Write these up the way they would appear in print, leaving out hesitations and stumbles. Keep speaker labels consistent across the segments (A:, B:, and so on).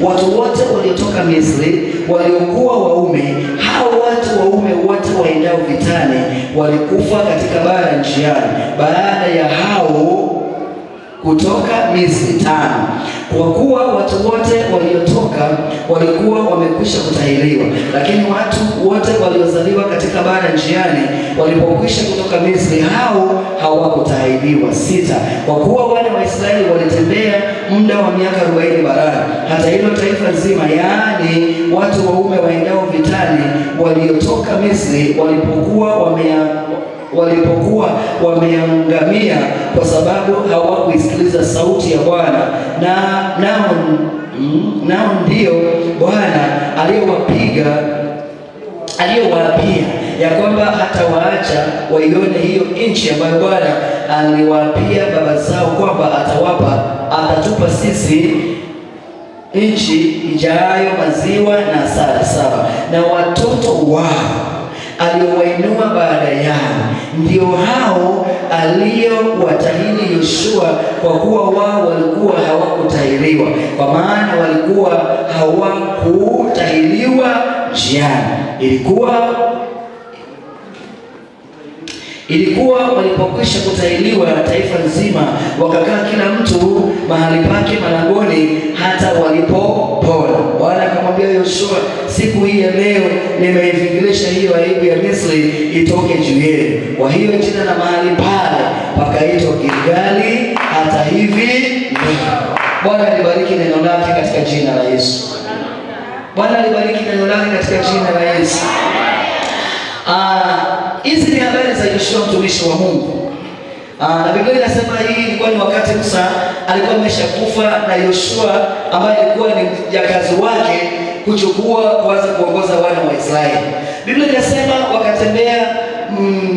A: Watu wote waliotoka Misri waliokuwa waume, hao watu waume wote waendao vitani walikufa katika bara njiani, baada ya hao kutoka Misri. 5. Kwa kuwa watu wote waliotoka walikuwa wamekwisha kutahiriwa, lakini watu wote waliozaliwa katika bara njiani walipokwisha kutoka Misri, hao hawakutahiriwa. 6. Kwa kuwa wana wa Israeli walitembea muda wa miaka 40 barani, hata hilo taifa nzima, yaani watu waume waendao vitani waliotoka Misri, walipokuwa wameangamia kwa sababu hawakuisikiliza sauti ya Bwana, nao ndio Bwana aliyowaapia ya kwamba hatawaacha waione hiyo nchi ambayo Bwana aliwaapia baba zao kwamba atatupa sisi nchi ijayo maziwa na asali. 7. Na watoto wao aliowainua baada yao ndio hao aliowatahiri Yoshua, kwa kuwa wao walikuwa hawakutahiriwa, kwa maana walikuwa hawakutahiriwa njiani. Ilikuwa walipokwisha kutahiriwa taifa nzima, wakakaa kila mtu mahali pake malangoni hata walipopona. Bwana akamwambia Yoshua, siku hii ya leo nimeivingilisha hiyo aibu ya Misri itoke juu yenu. Kwa hiyo jina la mahali pale pakaitwa Gilgali hata hivi leo. Bwana alibariki neno lake katika jina la Yesu. Bwana alibariki neno lake katika jina la Yesu. Hizi ni habari za Yoshua mtumishi wa Mungu. Na Biblia inasema hii ilikuwa ni wakati Musa alikuwa ameshakufa, na Yoshua ambaye alikuwa ni mjakazi wake kuanza kuongoza wana wa Israeli. Biblia inasema wakatembea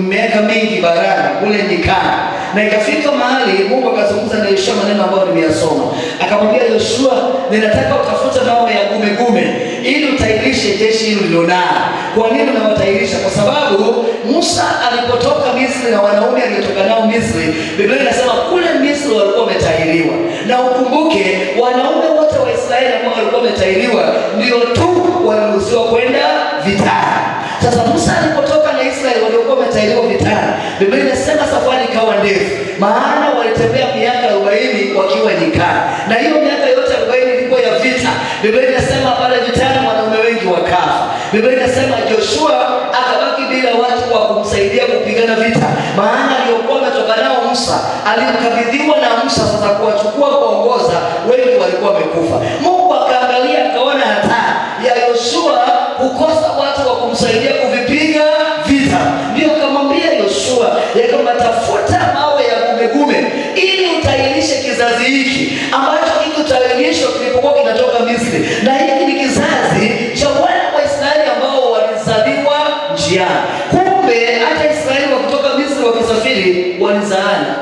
A: miaka mingi barani kule nyikani, na ikafika mahali Mungu akazungumza na Yoshua maneno ambayo nimeyasoma. Akamwambia Yoshua, ninataka utafute mawe ya gumegume ili utairishe jeshi hilo lilonalo. Kwa nini unawatairisha? Kwa sababu Musa alipotoka Misri na wanaume aliotoka nao Misri, Biblia inasema kule Misri walikuwa wametahiriwa. Na ukumbuke wanaume wote wa Israeli ambao walikuwa wametahiriwa ndio tu waliruhusiwa kwenda vitani. Sasa Musa alipotoka na Israeli waliokuwa wametahiriwa vitani, Biblia inasema safari ikawa ndefu, maana walitembea miaka 40 wakiwa nyikani, na hiyo miaka yote 40 ilikuwa ya vita. Biblia inasema pale vitani wanaume wengi wakafa. Biblia inasema Joshua akabaki bila watu wa kumsaidia kupigana vita, maana aliokuwa ametoka nao Musa alimkabidhiwa na Musa sasa kuwachukua kuongoza, wengi walikuwa wamekufa. Mungu akaangalia akaona hatari ya Yoshua kukosa watu wa kumsaidia kuvipiga vita, ndio akamwambia Yoshua ya kwamba tafuta mawe ya gumegume ili utairishe kizazi hiki ambacho kitutayarishwa kilipokuwa kinatoka Misri. Na hiki ni kizazi cha wana wa Israeli ambao walizaliwa njiani. Kumbe hata Israeli wakitoka Misri wakisafiri walizaana,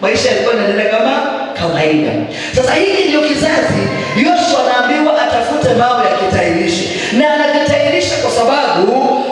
A: maisha yalikuwa yanaendelea kama kawaida. Sasa hiki ndio kizazi Yoshua anaambiwa atafute mawe ya kitairisho, na anakitairisha kwa sababu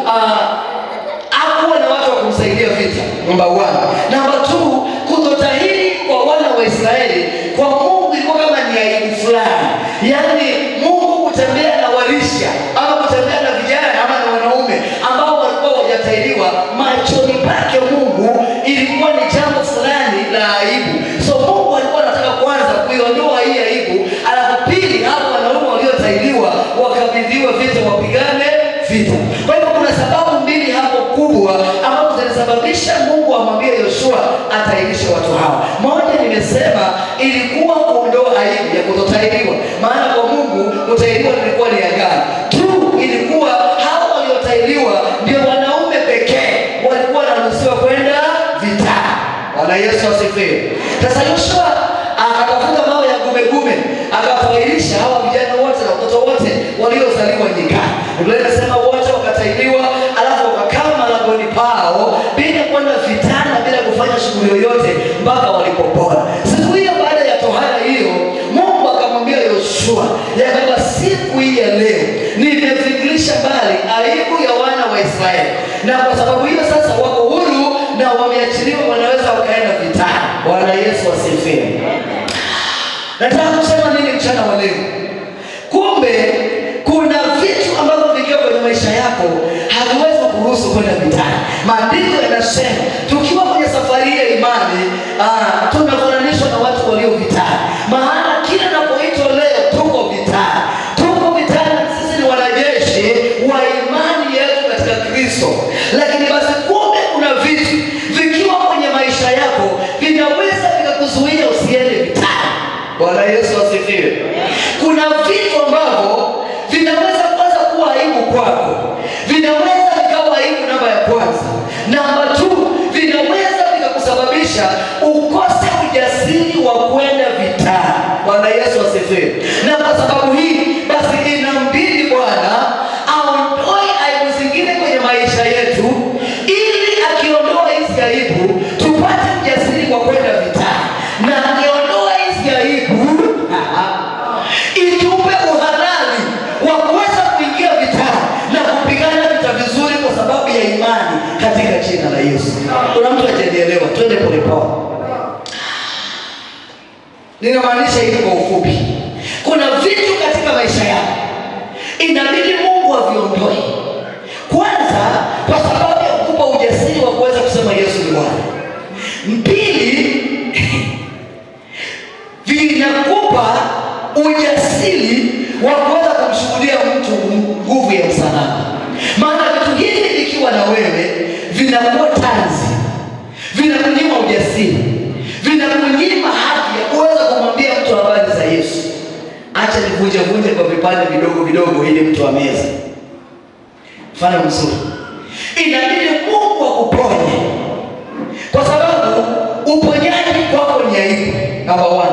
A: hakuwa na watu wa kumsaidia vita. Namba 1. Namba 2, kutotahiri kwa wana wa Israeli kwa Mungu ilikuwa kama ni aibu fulani. Yaani Mungu kutembea na warisha ama kutembea na vijana ama na wanaume ambao walikuwa hawajatahiriwa, machoni pake Mungu ilikuwa ni jambo fulani la aibu. So Mungu alikuwa anataka kwanza kuiondoa hii aibu, alafu pili hao wanaume waliotahiriwa wakabidhiwa vita wapigane vita. Kwa hivyo kuna sababu mbili hapo kubwa ambazo zilisababisha Mungu amwambie Yoshua atairishe watu hawa. Moja, nimesema ilikuwa kuondoa aibu ya kutotahiriwa, maana kwa Mungu kutahiriwa ilikuwa ni agano. 2, ilikuwa hao waliotahiriwa ndio wanaume pekee walikuwa wanaruhusiwa kwenda vita. Bwana Yesu asifiwe. Sasa Yoshua akatafuta mawe ya gumegume akatairisha hawa vijana wote na watoto wote waliozaliwa nyikani. Biblia inasema wote wakatahiriwa, alafu wakakaa malangoni pao bila kwenda vitani, bila kufanya shughuli yoyote mpaka walipopona. Siku hiyo baada ya tohara hiyo, Mungu akamwambia Yoshua ya kwamba siku hii ya leo nimevingilisha mbali aibu ya wana wa Israeli, na kwa sababu hiyo sasa wako huru na wameachiliwa, wanaweza wakaenda vitani. Bwana Yesu asifiwe. Nataka kusema nini mchana wa leo? Kumbe kuna vitu ambavyo vikiwa kwenye maisha yako haviwezi kuruhusu kwenda vitani. Maandiko yanasema tukiwa kwenye safari ya imani, tunafananishwa na watu walio vitani. Maana kila napoitwa leo tuko vitani. Tuko vitani, sisi ni wanajeshi wa imani yetu katika Kristo. Lakini basi kumbe kuna vitu vikiwa kwenye maisha yako vinaweza vikakuzuia usiende vitani. Bwana Yesu asifiwe. Kuna vitu ambavyo vinaweza kwanza kuwa aibu kwako. Vinaweza vikawa aibu namba ya kwanza. Namba 2, vinaweza vikakusababisha ukose ujasiri wa kwenda vitani. Bwana Yesu asifiwe. Na kwa sababu hii basi inambidi Bwana aondoe aibu zingine kwenye maisha yetu, ili akiondoa hizi aibu tupate ujasiri wa kwenda vitani. Na akiondoa hizi aibu itupe uhalali wa kuweza kuingia vitani na kupigana vita vizuri kwa sababu ya imani katika jina la Yesu. Kuna mtu hajanielewa, twende polepole. Ninamaanisha hivi kwa ufupi. Kuna vitu katika maisha yako inabidi Mungu aviondoe. Kwanza, kwa sababu ya kukupa ujasiri wa kuweza kusema Yesu ni Bwana. Pili, vinakupa ujasiri wa kuweza kumshuhudia mtu nguvu ya msalaba. Maana vitu hivi vikiwa na wewe vinakuwa tanzi, vinakunyima ujasiri, vinakunyima haki ya kuweza kumwambia mtu habari za Yesu. Acha nivunje kwa vipande vidogo vidogo ili mtu ameze. Mfano mzuri, inabidi Mungu akuponye, kwa sababu uponyaji kwako ni aibu, namba 1.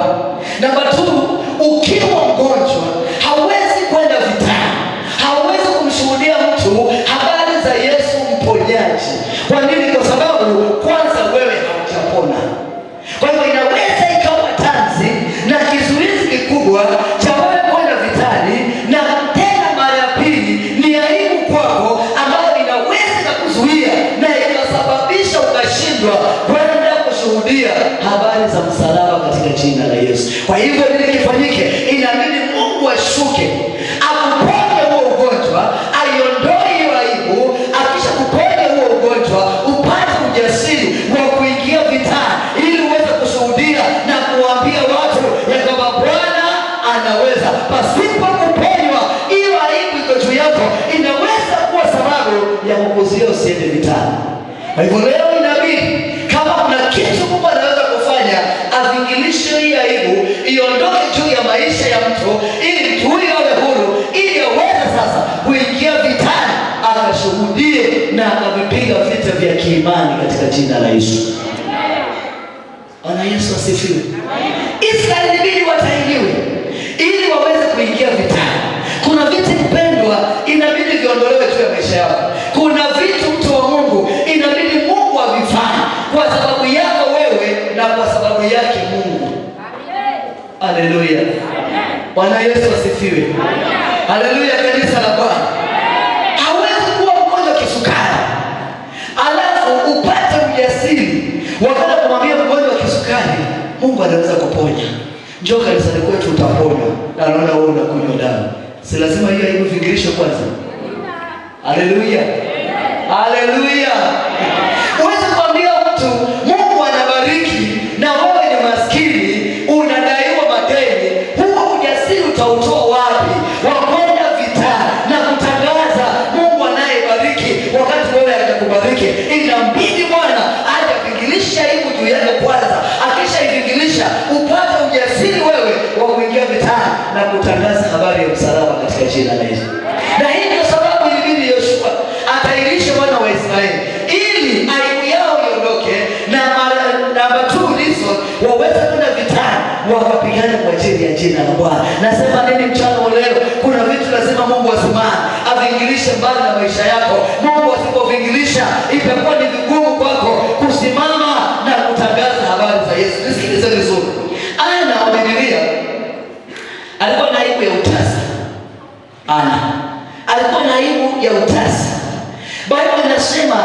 A: Namba 2, ukiwa mgonjwa hauwezi kwenda vitani, hauwezi kumshuhudia mtu habari za Yesu mponyaji. Kwa nini? Kwa sababu kwanza wewe haujapona. Kwa hivyo inaweza ikawa tanzi na kizuizi kikubwa cha wewe kwenda vitani, na tena mara ya pili ni aibu kwako ambayo inaweza kukuzuia na ikasababisha ukashindwa kwenda kushuhudia habari za msalaba katika jina la Yesu. Kwa hivyo nini kifanyike? Inabidi Mungu ashuke, akuponye huo ugonjwa, aiondoe hiyo aibu. Akisha kuponya huo ugonjwa, upate ujasiri wa kuingia vitani ili uweze kushuhudia na kuambia watu ya kwamba Bwana anaweza. Pasipo kuponywa, hiyo aibu iko juu yako inaweza kuwa sababu ya kukuzuia usiende vitani. Kwa hivyo leo inabidi kama kuna kitu Mungu anaweza kufanya, avingilishe hii aibu, iondoke juu ya maisha ya mtu, ili mtu huyo awe huru, ili aweze sasa kuingia vitani, akashuhudie na akavipiga vita vya kiimani katika jina la Yesu. Bwana Yesu asifiwe. Israeli inabidi watahiriwe ili waweze kuingia vitani. Kuna vitu mpendwa inabidi viondolewe juu ya maisha yako. Kuna vitu mtu wa Mungu inabidi Mungu avifanye kwa sababu yako wewe na kwa sababu yake Mungu. Haleluya. Bwana Yesu asifiwe. Haleluya, kanisa la Bwana. Hawezi kuwa mgonjwa kisukari alafu upate ujasiri wakati kumwambia mgonjwa kisukari Mungu anaweza kuponya. Njoo kanisani kwetu utapona. Na naona wewe unakunywa dawa. Si lazima hiyo aibu vingirishwe kwanza. Haleluya. Haleluya. Uweze kuambia mtu Mungu anabariki na wewe ni maskini, unadaiwa madeni. Huo ujasiri utautoa wapi wa kwenda vitani na kutangaza Mungu anayebariki wakati wewe hajakubariki? Inabidi Bwana aje kuingilisha aibu juu yako kwanza. Akisha ivingilisha, upate ujasiri wewe wa kuingia vitani na kutangaza habari ya msalaba katika jina la Yesu. Na hii ndio sababu ilibidi Yoshua atairishe wana wa Israeli ili aibu yao iondoke, na namba 2 reason waweze kwenda vitani, wakapigana kwa ajili ya jina la Bwana. Nasema nini mchana wa leo? Kuna vitu lazima Mungu asimame, avingilishe mbali na maisha yako. Mungu asipovingilisha, itakuwa ni vigumu kwako kusimama na kutangaza habari za Yesu. Nisikilize vizuri. Ana wa Biblia alikuwa na aibu ya utasa. Ana alikuwa na aibu ya utasa. Biblia inasema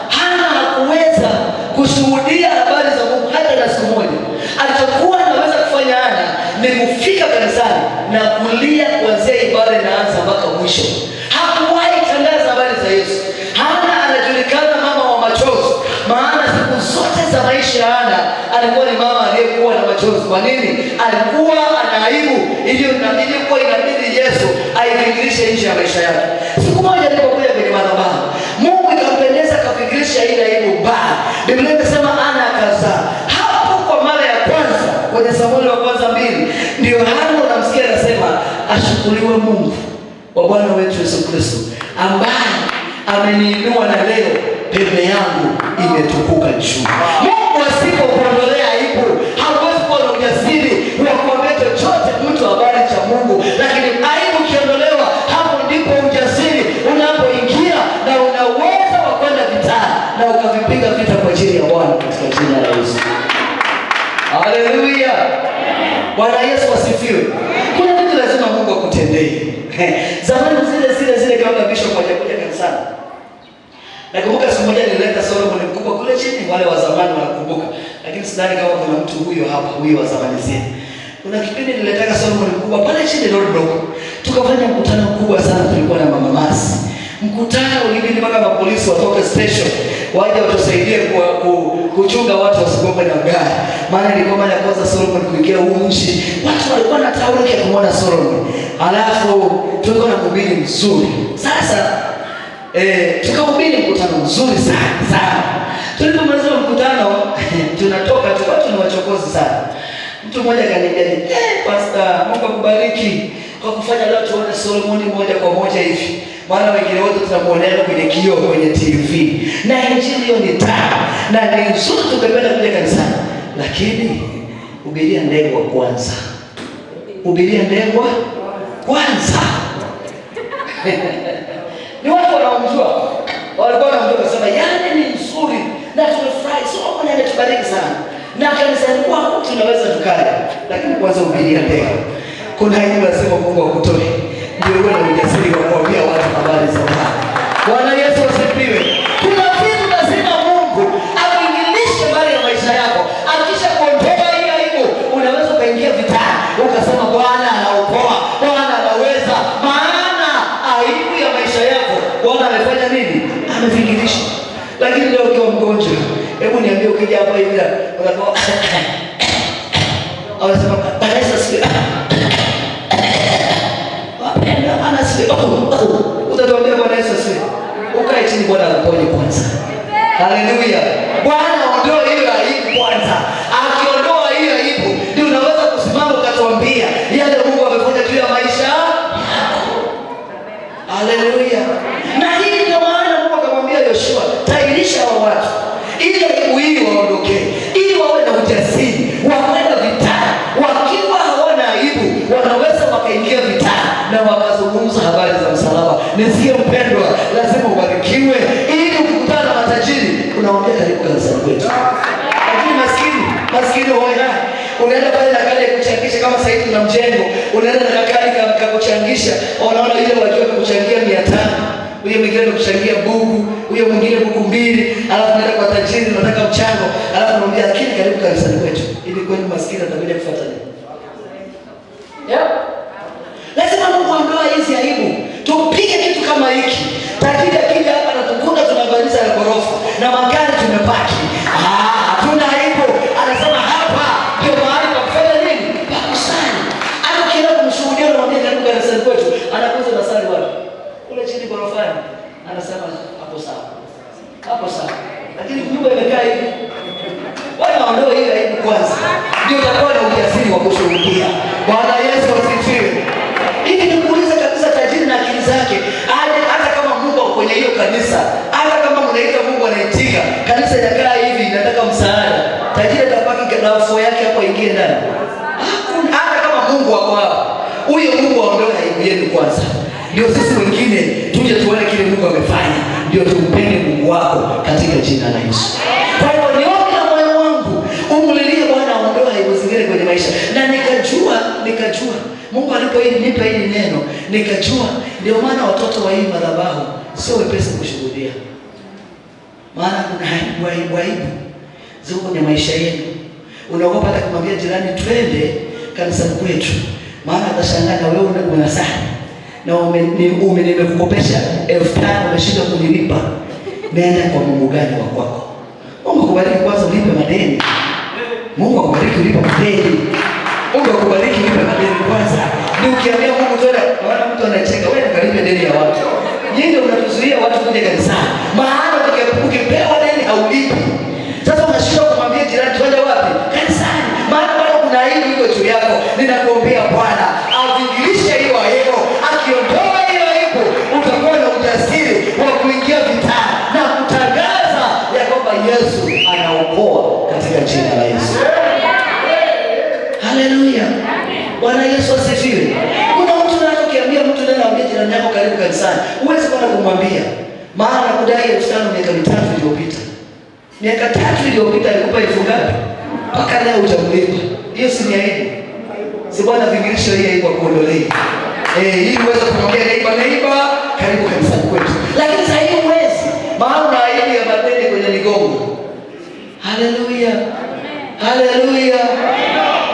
A: Hana hakuweza kushuhudia habari za Mungu hata na siku moja. Alichokuwa anaweza kufanya Hana ni kufika kanisani na kulia kuanzia ibada inaanza mpaka mwisho. Hakuwahi tangaza habari za Yesu. Hana anajulikana mama wa machozi, maana siku zote za maisha ya Hana alikuwa ni mama aliyekuwa na machozi. Kwa nini? Alikuwa ana aibu iliyokuwa inabidi Yesu aifingirishe nje ya maisha yake. Siku moja alipokuja kwenye madhabahu, Mungu ikampendeza akafingirisha ile aibu mbaya. Biblia inasema Hana akazaa. Hapo kwa mara ya kwanza kwenye Samueli wa kwanza 2 ndio Hana unamsikia anasema, ashukuriwe Mungu wa Bwana wetu Yesu Kristo ambaye ameniinua na leo pembe yangu imetukuka juu. Mungu asipokuondolea aibu, hauwezi kuwa na ujasiri wa kuambia chochote mtu habari cha Mungu. Lakini aibu ikiondolewa, hapo ndipo ujasiri unapoingia na unaweza wa kwenda vitani na ukavipiga vita kwa ajili ya Bwana katika jina la Yesu. Haleluya. Bwana Yesu asifiwe. Kuna vitu lazima Mungu akutendee. Zamani zile kabla bishop hajakuja kanisani, nakumbuka siku moja nilileta Solomon mkubwa kule chini, wale wa zamani wanakumbuka, lakini sidhani kama kuna mtu huyo hapa, huyo wa zamani zile. Kuna kipindi nilileta Solomon mkubwa pale chini Road, tukafanya mkutano mkubwa sana, tulikuwa na Mama Masi. Mkutano ulibidi mpaka mapolisi watoke station waje watusaidie kuchunga watu wasigongwe na gari. Maana ilikuwa mara ya kwanza Solomon kuingia huu nchi. Watu walikuwa na taharuki ya kumwona Solomon. Alafu tulikuwa na mhubiri mzuri. Sasa tukahubiri mkutano mzuri sana. Tulipomaliza mkutano tunatoka, tulikuwa tunawachokozi sana. Mtu mmoja akaniambia, pastor, Mungu akubariki kwa kufanya leo tuone Solomon moja kwa moja hivi. Maana wengine wote tunamuonea kwenye kioo kwenye TV. Na injili hiyo ni taa na ni nzuri, tungependa kuja kanisani. Lakini hubiria ndegwa kwanza. Hubiria ndegwa kwanza. Ni watu wanaomjua. Walikuwa wanamjua kusema yani ni nzuri na tumefurahi. So Mungu ametubariki sana. Na kanisani kwako tunaweza tukaja. Lakini kwanza hubiria ndegwa. Kuna hiyo lazima Mungu akutoe. Ndio wewe na ujasiri wa kuambia watu habari za Bwana. Bwana Yesu asifiwe. Kuna vitu lazima Mungu akuingilishe ndani ya maisha yako. Akisha kuondoa hiyo aibu, unaweza kaingia vitani. Ukasema Bwana anaokoa, Bwana anaweza. Maana aibu ya maisha yako Bwana amefanya nini? Amefingirisha. Lakini leo ukiwa mgonjwa, hebu niambie ukija hapa hivi unakuwa anasema Bwana Yesu asifiwe. Utatuambia Bwana Yesu asifiwe. Ukae chini, Bwana akuponye kwanza. Haleluya. Bwana ondoa hiyo aibu kwanza. Akiondoa hiyo aibu, ndio unaweza kusimama ukatuambia yale Mungu amefanya juu ya maisha yako. Haleluya. Na hii ndio maana Mungu akamwambia Yoshua, tairisha wa watu ili aibu hii waondoke, ili wawe na ujasiri wa kwenda vitani. Wakiwa hawana aibu, wanaweza wakaingia vitani na wakazungumza habari za msalaba. Nisikie mpendwa, lazima ubarikiwe ili ukikutana na matajiri unaongea karibu kanisani kwetu. Lakini maskini hoya, unaenda pale na kale kuchangisha kama sasa hivi tuna mjengo, unaenda na kale kakuchangisha, unaona ile wajua kuchangia 500, huyo mwingine kuchangia buku, huyo mwingine buku 2, alafu unaenda kwa tajiri unataka mchango, alafu unamwambia lakini karibu kanisani kwetu. Ili kwani maskini atakuja kufuata nini? Lazima Mungu aondoe hizi aibu. Tupige kitu kama hiki. Tajiri akija hapa na tukuta tunabadilisha na gorofa na magari tumepaki. Hatuna aibu. Anasema hapa ndio mahali pa kufanya nini? Pa kusali. Hata ukienda kumshuhudia na mwambie karibu kanisani kwetu, anakuza masali wapi? Kule chini gorofani. Anasema hapo sawa. Hapo sawa. Lakini nyumba imekaa hivi. Wao waondoe hiyo aibu kwanza. Ndio utakuwa na ujasiri wa kushuhudia. Bwana Yesu asifiwe. Hivi nikuuliza kabisa, tajiri na akili zake, hata kama Mungu kwenye hiyo kanisa, hata kama mnaita Mungu anaitika, kanisa inakaa hivi inataka msaada, tajiri atabaki na afo yake hapo ingie ndani? Hata kama Mungu wako hapa, huyo Mungu aondoe aibu yenu kwanza. Ndio sisi wengine tuje tuone kile Mungu amefanya, ndio tumpende Mungu wako katika jina la Yesu. Kwa hiyo niombe na moyo wangu umlilie Bwana aondoe aibu zingine kwenye maisha. Na nikajua Mungu aliponipa hili neno, nikajua ndio maana watoto wa hii madhabahu sio wepesi kushuhudia. Maana kuna aibu ziko kwenye maisha yenu. Unaogopa hata kumwambia jirani twende kanisani kwetu, maana atashangaa na wewe unasali. na nimekukopesha 5,000 umeshindwa kunilipa, nenda kwa Mungu gani wa kwako? Mungu akubariki kwanza ulipe madeni. Mungu akubariki ulipe madeni. Mungu akubariki ulipe madeni kwanza. Ni ukiambia Mungu tena, maana mtu anacheka, wewe ukalipe deni ya watu. Yeye ndio unatuzuia watu kuja kanisani. Maana ukipewa deni haulipi. Sasa unashindwa kumwambia jirani twende wapi? Kanisani. Maana bado kuna aibu iko juu yako. Ninakuombea Bwana avingilishe hiyo aibu. Akiondoa hiyo aibu, utakuwa na ujasiri wa kuingia vitani na kutangaza ya kwamba Yesu anaokoa katika jina la Yesu. Haleluya. Bwana Yesu asifiwe. Kuna mtu anakiambia mtu nenda ambie jirani yako karibu kanisani. Uweze kwenda kumwambia. Maana nakudai 5,000 miaka 3 iliyopita. Miaka 3 iliyopita alikupa 1,000 ngapi? Mpaka leo hujamlipa. Hiyo si ni aibu. Si Bwana vingilisho hii aibu akuondolee. Ili uweze kumwambia neiba karibu kanisani kwetu. Lakini sasa hivi huwezi. Maana una aibu ya madeni kwenye migongo. Haleluya. Haleluya.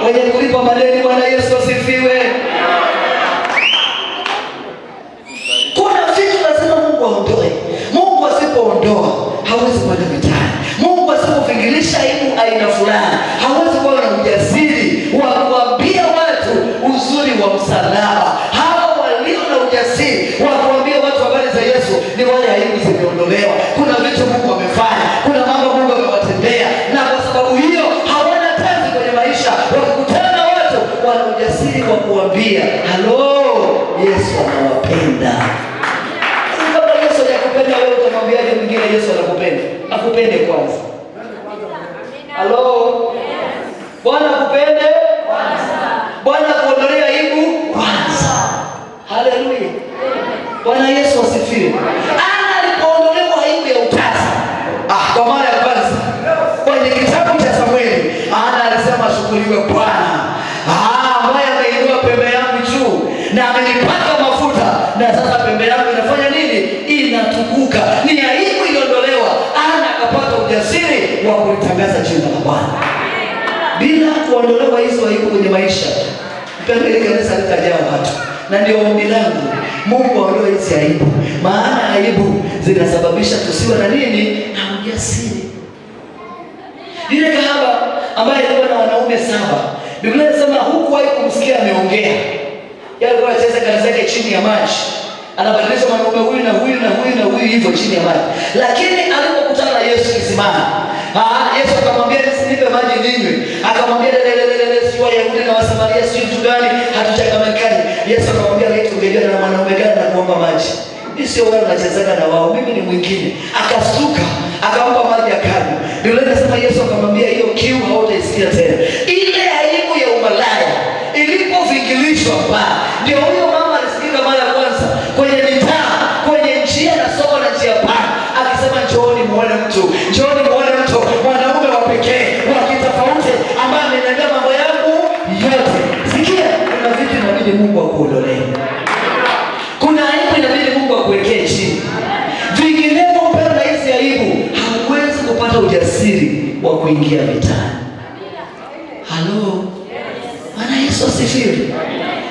A: Wenye kulipa madeni, Bwana Yesu asifiwe. Kuna vitu lazima Mungu aondoe. Mungu asipoondoa hawezi kwenda vitani. Mungu asipovingilisha aibu aina fulani, hawezi kuwa na ujasiri wa kuambia watu uzuri wa msalaba. Hawa walio na ujasiri wa kuambia watu habari za Yesu ni wale aibu zimeondolewa. Kuna vitu Mungu amefanya, kuna mambo Mungu amewatendea, na kwa sababu hiyo hawana kazi kwenye maisha. Wakikutana na watu wana ujasiri wa kuambia halo, Yesu anawapenda. Kama Yesu anakupenda wewe, utamwambiaje mwingine Yesu anakupenda? Akupende kwanza. Halo. Bwana akupende kwanza. Bwana akuondolee aibu kwanza. Haleluya. Bwana Yesu asifiwe. Ana alipoondolewa aibu ya utasa, kwa mara ya kwanza kwenye kitabu cha Samueli, Ana alisema shukuriwe Bwana ambaye ameinua pembe yangu juu na amenipaka mafuta, na sasa pembe yangu inafanya nini? Inatukuka. Ni aibu iliondolewa. Ana akapata ujasiri wa kulitangaza jina la Bwana. Bila kuondolewa hizo aibu kwenye maisha, mpendwa, ile kanisa litajaa watu. Na ndio ombi langu, Mungu aondoe hizi aibu. Maana aibu zinasababisha tusiwe na nini? Na ujasiri. Yule kahaba ambaye alikuwa na wanaume 7, Biblia inasema hukuwahi kumsikia ameongea. Yeye alikuwa anacheza kanisa yake chini ya maji. Anabadilisha mwanaume huyu na huyu na huyu na huyu hivyo chini ya maji. Lakini alipokutana na Yesu kisimani, Yesu akamwambia nisinipe maji ninywe. Akamwambia si Wayahudi na Wasamaria si vitu gani hatuchangamani. Yesu akamwambia eti ungejua na mwanaume gani na kuomba maji. Mimi sio wao nachezaga na wao, mimi ni mwingine. Akastuka, akampa maji akanywa. Biblia inasema Yesu akamwambia hiyo kiu hautaisikia tena. Ile aibu ya umalaya ilipovingilishwa mbaya, ndio huyo mama alisikika mara ya kwanza kwenye mitaa, kwenye njia na soko na njia pana, akisema njooni muone mtu, njooni muone mtu, mwanaume wa pekee wa kitofauti ambaye ameniambia mambo yangu yote. Sikia, kuna vitu inabidi Mungu akuondolee. Kuna aibu inabidi Mungu akuwekee chini. Vinginevyo mpendwa, hizi aibu hauwezi kupata ujasiri wa kuingia vitani. Halo. Bwana Yesu asifiwe.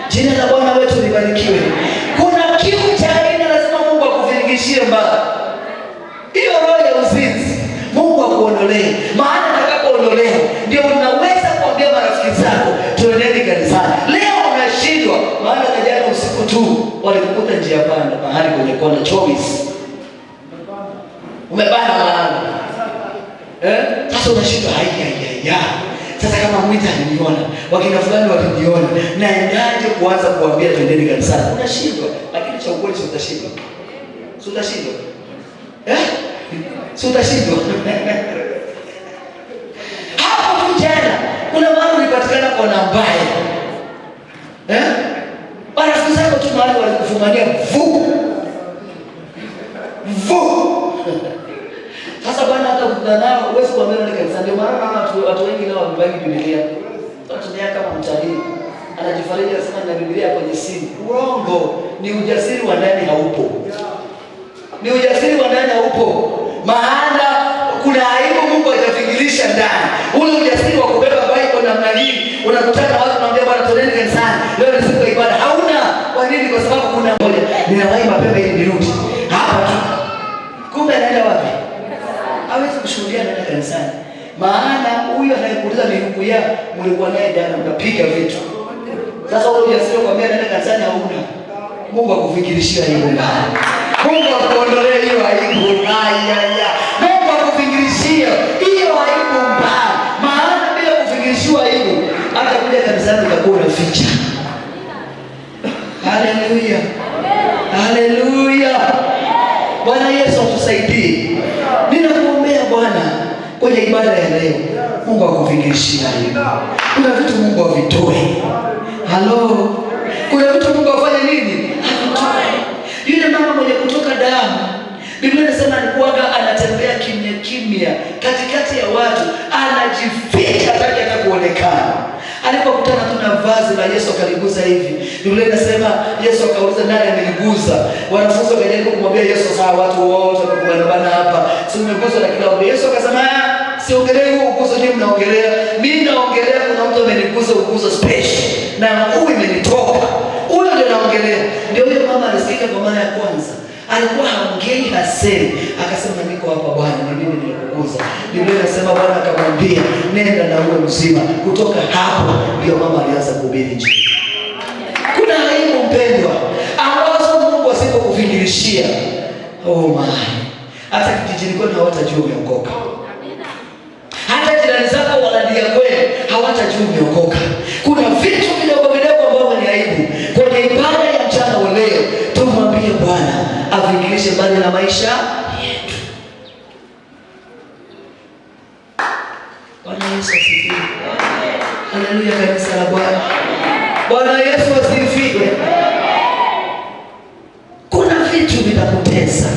A: Jina la Bwana wetu libarikiwe. Kuna kitu cha aina lazima Mungu akuvingishie mbali. Hiyo roho ya uzinzi Mungu akuondolee. Maana atakapoondolewa ndio unaweza kuambia marafiki zako tuendeni kanisani. Leo unashindwa, maana jana usiku tu walikukuta njia panda mahali kwenye kona choice. Umebana mahali. Sasa unashindwa haya. Sasa kama Mwita aliniona, wakina fulani waliniona, naendaje kuanza kuambia twendeni kanisani? Unashindwa, lakini cha ukweli sio utashindwa. Sio utashindwa. Sio utashindwa. Hapo tu jana kuna mambo yalipatikana kwa nambaya. Marafiki zako tu mahali walikufumania Sasa Bwana hata kukutana nao huwezi kuambia ni kanisa. Ndio maana watu wengi leo wamebaki Biblia. Tunatumia kama mtalii. Anajifariji anasema na Biblia kwenye simu. Uongo. Ni ujasiri wa ndani haupo. Ni ujasiri wa ndani haupo. Maana kuna aibu Mungu atafingilisha ndani. Ule ujasiri wa kubeba Bible namna hii, unakutana watu wanaambia Bwana twendeni kanisani. Leo ni siku ya ibada. Hauna. Kwa nini? Kwa sababu kuna moja, ninawahi mapema ili nirudi hapa tu. Kumbe anaenda wapi? Hawezi kushuhudia anaenda kanisani. Maana huyo anayekuuliza ni ndugu yako, mlikuwa naye jana mnapiga vitu. Sasa wewe unasema kwambia anaenda kanisani hauna. Mungu akufikirishia hiyo mbaya. Mungu akuondolee hiyo aibu. Mungu akufikirishia hiyo aibu mbaya. Maana bila kufikirishiwa aibu, hata kuja kanisani utakuwa unaficha. Haleluya. Haleluya. Bwana Yesu atusaidie. Ninakuombea Bwana kwenye ibada ya leo, Mungu akufikirishia aibu. Kuna vitu Mungu avitoe. Halo. Kuna vitu Mungu afanye nini? Avitoe. Yule mama mwenye kutoka damu, Biblia inasema alikuwa anatembea kimya kimya katikati ya watu, anajificha hata kuonekana. Alipokutana tu na vazi la Yesu akaliguza hivi. Biblia inasema Yesu akauliza nani ameniguza? Wanafunzi wakajaribu kumwambia Yesu, sawa watu wote wamekubana hapa, si umeguzwa na kila mmoja. Yesu akasema siongelee huo uguzo ndio mnaongelea. Mimi naongelea kuna mtu ameniguza uguzo special na nguvu imenitoka. Huyo ndio naongelea. Ndio huyo mama alisikika kwa mara ya kwanza. Alikuwa haongei hasemi, akasema niko hapa Bwana, ni mimi nilikuguza. Biblia inasema Bwana akamwambia nenda na uwe mzima. Kutoka hapo ndio mama alianza kuhubiri Injili. Kuna aibu mpendwa, ambazo Mungu asipokufikirishia, oh my, hata kijijini kwenu hawatajua umeokoka. Hata jirani zako waladia kwenu hawatajua umeokoka. Kuna vitu vidogo vidogo ambavyo ni aibu. Kwenye ibada ya mchana wa leo, tumwambie Bwana afikirishe mbali na maisha yetu. Bwana Yesu asifiwe. Haleluya kanisa la Bwana. Bwana Yesu asifiwe. Kuna vitu vitakutesa.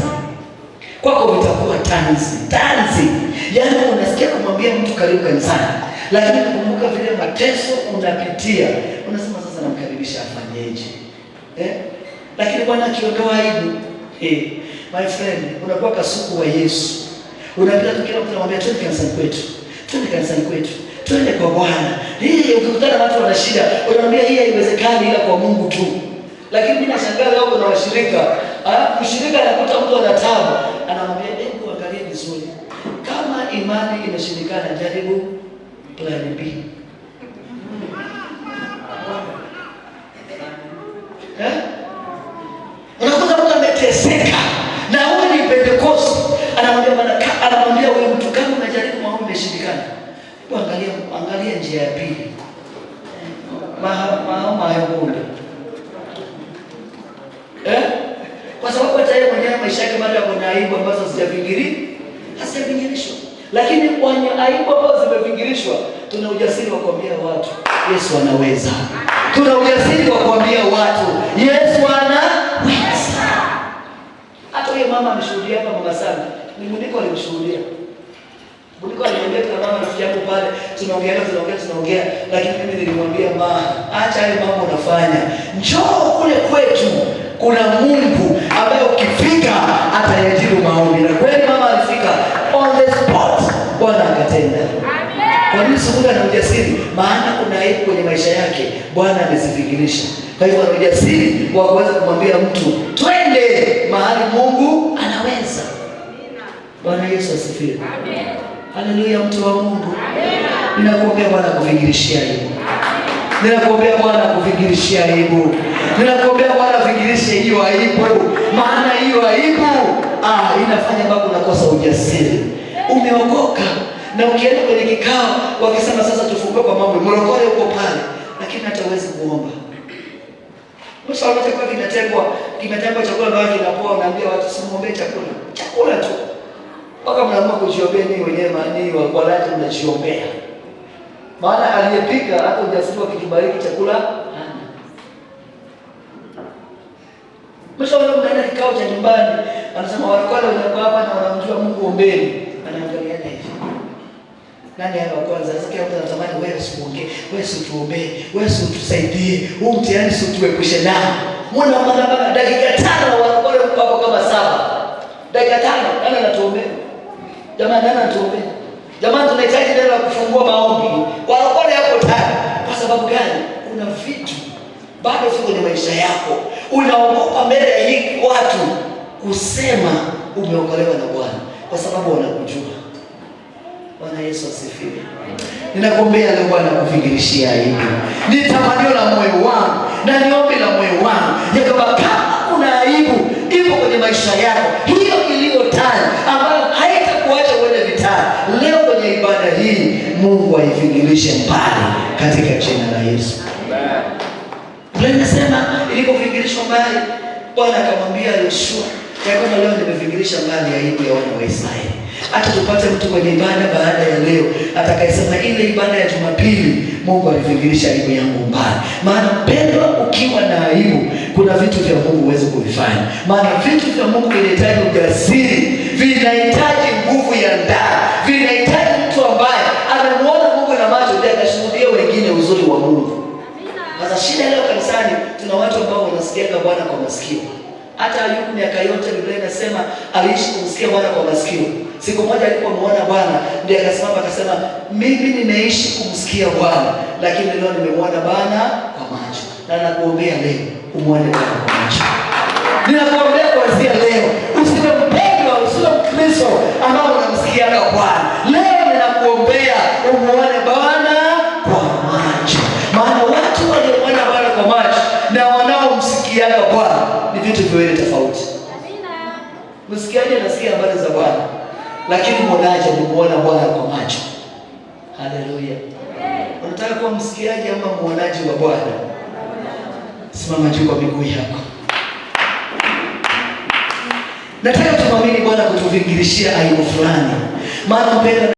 A: Kwako vitakuwa tanzi. Yaani unasikia kumwambia mtu karibu kanisani, lakini kumbuka vile mateso unapitia, unasema sasa namkaribisha afanyeje? Lakini Bwana akiondoa aibu, my friend, unakuwa kasuku wa Yesu. Unapita tu kila mtu anamwambia twende kanisani kwetu. Twende kwa Bwana. Hii ukikutana na watu wana shida, unamwambia hii haiwezekani ila kwa Mungu tu. Lakini mimi nashangaa leo kuna washirika, mshirika anakuta mtu ana taabu, anamwambia hebu angalia vizuri. Kama imani imeshindikana, jaribu plan B. Unakuta mtu ameteseka na huyu ni Pentecost, anamwambia wewe mtu kama unajaribu maombi imeshindikana, angalia njia ya pili. Maombi. Kwa sababu hata yeye mwenyewe maisha yake bado yako na aibu ambazo hazijavingirishwa. Lakini kwenye aibu ambazo zimevingirishwa, tuna ujasiri wa kuambia watu Yesu anaweza. Tuna ujasiri wa kuambia watu Yesu anaweza. Hata yeye mama ameshuhudia hapa mama sana. Ni Muniko alimshuhudia. Muniko alimwambia kuna mama rafiki yangu pale, tunaongea, lakini mimi nilimwambia mama, acha hayo mambo unafanya. Njoo kule kwetu. Kuna Mungu ambaye ukifika atayajibu maombi. Na kweli mama alifika on the spot, Bwana akatenda. Kwa nini Mungu ana ujasiri? Maana kuna aibu kwenye maisha yake, Bwana amezifikirisha. Kwa hivyo ana ujasiri wa kuweza kumwambia mtu twende mahali Mungu anaweza. Bwana Yesu asifiwe. Amen. Haleluya mtu wa Mungu. Amen. Ninakuombea Bwana akufikirishia aibu. Ninakuombea Bwana akufikirishia aibu. Ninakuombea Bwana afikirishe hiyo aibu. Maana hiyo aibu inafanya mpaka unakosa ujasiri. Umeokoka na ukienda kwenye kikao wakisema sasa tufungue kwa mambo, mlokole uko pale, lakini hata huwezi kuomba. Mshauri chakula kimetengwa chakula bado kinapoa, unaambia watu simuombe chakula tu. Mpaka mnaamua kujiombea ninyi wenyewe, maana walaji mnajiombea. Maana aliyepika hata ujasiri wa kikibariki chakula hana. Mshauri mnaenda kikao cha nyumbani, anasema wale wanakuwa hapa na wanamjua Mungu, ombeni. Anaangaliana hivi. Nani hapa kwanza? Sasa kila mtu anatamani wewe usiongee, wewe usituombee, wewe usitusaidie. Huu mtihani si tuepushe nao. Mbona mara dakika 5 wanakuwa hapo kama 7. Dakika 5 nani anatuombea? Jamani nani anatuombea? Jamani tunahitaji neno la kufungua maombi. Wanakuwa hapo tayari. Kwa sababu gani? Kuna vitu bado viko kwenye maisha yako. Unaogopa mbele ya hii watu kusema umeokolewa na Bwana kwa sababu wanakujua. Bwana Yesu asifiwe. Ninakuombea leo Bwana kuvingirishia aibu. Ni tamanio la moyo wangu na ni ombi la moyo wangu ya kwamba kama kuna aibu ipo kwenye maisha yako, hiyo iliyotajwa ambayo haitakuacha uende vitani, leo kwenye ibada hii Mungu aivingirishe mbali katika jina la Yesu. Amen. Biblia inasema ilipovingirishwa mbali, Bwana akamwambia Yoshua, ya kwamba leo nimevingirisha mbali aibu ya wana wa Israeli. Hata tupate mtu kwenye ibada baada ya leo atakayesema ile ibada ya Jumapili Mungu alivingirisha aibu yangu mbali. Maana mpendwa, ukiwa na aibu kuna vitu vya Mungu huwezi kuvifanya. Maana vitu vya Mungu vinahitaji ujasiri, vinahitaji nguvu ya ndani, vinahitaji mtu ambaye anamuona Mungu na macho ndiye akashuhudia wengine uzuri wa Mungu. Sasa shida leo kanisani tuna watu ambao wanasikia Bwana kwa masikio. Hata Ayubu miaka yote Biblia inasema aliishi kumsikia Bwana kwa masikio. Siku moja alipomuona Bwana ndiye akasimama akasema, mimi nimeishi kumsikia Bwana, lakini leo nimemuona Bwana kwa macho. Na nakuombea leo umuone Bwana kwa macho. Ninakuombea kuanzia leo usiwe mpendwa, usiwe Mkristo ambao unamsikia Bwana. Leo ninakuombea umuone Bwana kwa macho. Maana watu waliomwona Bwana kwa macho na wanaomsikia Bwana ni vitu viwili tofauti. Msikiaji anasikia habari za Bwana, lakini mwonaje muona Bwana kwa macho. Haleluya. Unataka kuwa msikiaji ama muonaji wa Bwana? Simama juu kwa miguu yako. Nataka tumwamini Bwana kutuvingirishia aibu fulani. Maana mpenda